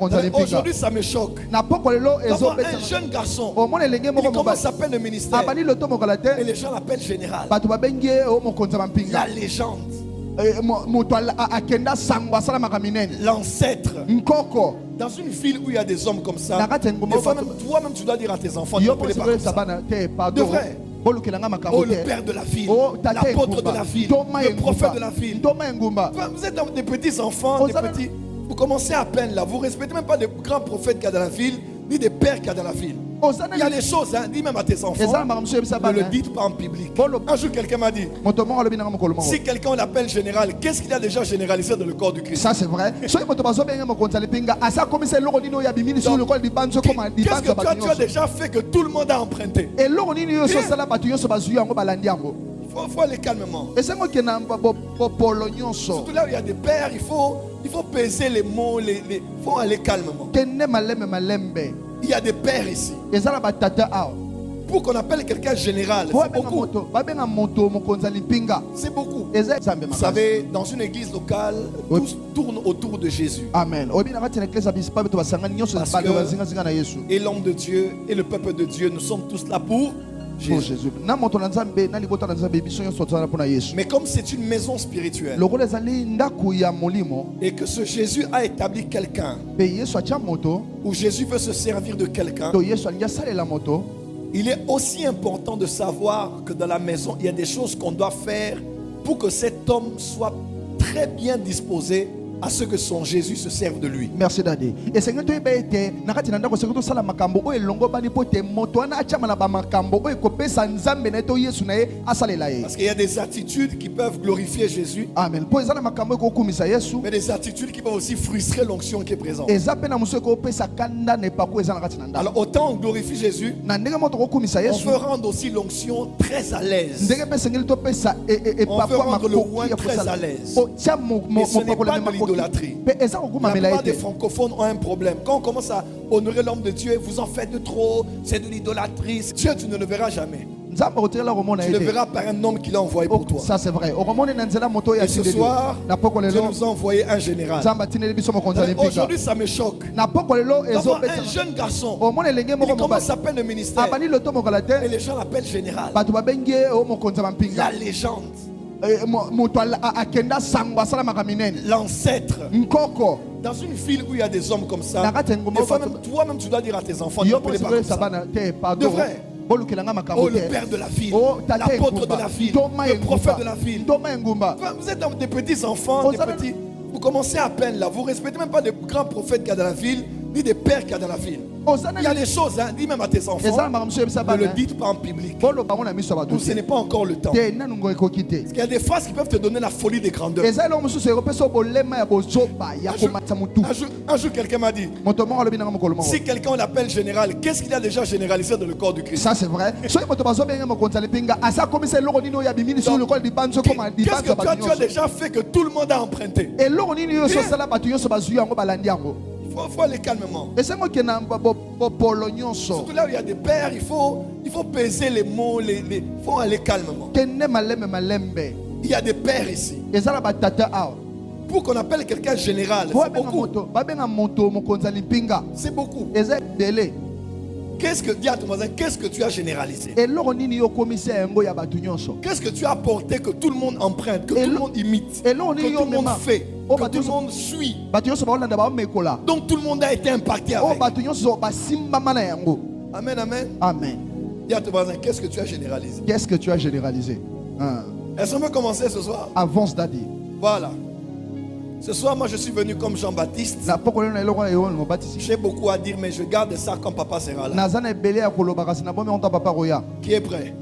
Aujourd'hui, ça me choque. D'abord, un jeune garçon, il commence à peine le ministère. Et les gens l'appellent général. La légende. L'ancêtre. Dans une ville où il y a des hommes comme ça, des fois même, toi-même tu dois dire à tes enfants, ne l'appelez pas comme ça. De vrai. Oh, le père de la ville, l'apôtre de la ville, le prophète de la ville. Vous êtes des petits enfants, des petits. Vous commencez à peine là. Vous ne respectez même pas des grands prophètes qu'il y a dans la ville, ni des pères qu'il y a dans la ville. Il y a des choses, hein, dis même à tes enfants. Ne le dites pas en public. Un jour, quelqu'un m'a dit, si quelqu'un l'appelle général, qu'est-ce qu'il a déjà généralisé dans le corps du Christ? Ça, c'est vrai. Qu'est-ce que tu as déjà fait que tout le monde a emprunté? Il faut aller calmement. Surtout là où il y a des pères, il faut peser les mots, il faut aller calmement. Il y a des pères ici. Pour qu'on appelle quelqu'un général, c'est beaucoup. C'est beaucoup. Vous savez, dans une église locale, tous tournent autour de Jésus. Amen. Et l'homme de Dieu et le peuple de Dieu, nous sommes tous là pour Jésus. Mais comme c'est une maison spirituelle et que ce Jésus a établi quelqu'un, où Jésus veut se servir de quelqu'un, il est aussi important de savoir que dans la maison, il y a des choses qu'on doit faire pour que cet homme soit très bien disposé à ce que son Jésus se serve de lui. Merci Daddy. Et c'est parce qu'il y a des attitudes qui peuvent glorifier Jésus. Amen. Mais des attitudes qui peuvent aussi frustrer l'onction qui est présente. Alors autant on glorifie Jésus, on veut rendre aussi l'onction très à l'aise. On veut rendre le oint très à l'aise. Mais ce n'est pas de l'idolâtrie. La plupart des francophones ont un problème. Quand on commence à honorer l'homme de Dieu, vous en faites de trop, c'est de l'idolâtrie. Dieu, tu ne le verras jamais. Tu le verras par un homme qu'il a envoyé pour toi. Ça c'est vrai. Et ce soir, Dieu nous a envoyé un général. Aujourd'hui, ça me choque. D'abord, un jeune garçon, il commence à peine le ministère. Et les gens l'appellent général. La légende. L'ancêtre. Dans une ville où il y a des hommes comme ça, des fois même, toi-même tu dois dire à tes enfants, ne l'appelez pas comme ça. De vrai. Oh, le père de la ville, l'apôtre de la ville, le prophète de la ville. Vous êtes des petits enfants, des petits. Vous commencez à peine là. Vous ne respectez même pas des grands prophètes qu'il y a dans la ville, ni des pères qu'il y a dans la ville. Il y a des choses, hein, dis même à tes enfants, ne le dites pas en public. Ce n'est pas encore le temps. Parce qu'il y a des phrases qui peuvent te donner la folie des grandeurs. Un jour, quelqu'un m'a dit, si quelqu'un l'appelle général, qu'est-ce qu'il a déjà généralisé dans le corps du Christ? Ça c'est vrai. Qu'est-ce que tu as déjà fait que tout le monde a emprunté? Il faut aller calmement. Surtout là où il y a des pères, il faut peser les mots, il faut aller calmement. Il y a des pères ici. Pour qu'on appelle quelqu'un général, c'est beaucoup. C'est beaucoup. Qu'est-ce que, dis à ton voisin, qu'est-ce que tu as généralisé? Qu'est-ce que tu as apporté que tout le monde emprunte, que tout le monde imite, que tout le monde fait, que tout le monde suit? Donc tout le monde a été impacté avec. Amen, amen. Amen. Dis à ton voisin, qu'est-ce que tu as généralisé? Qu'est-ce que tu as généralisé? Est-ce qu'on peut commencer ce soir? Avance, Daddy. Voilà. Ce soir, moi, je suis venu comme Jean-Baptiste. J'ai beaucoup à dire, mais je garde ça quand papa sera là. Qui est prêt?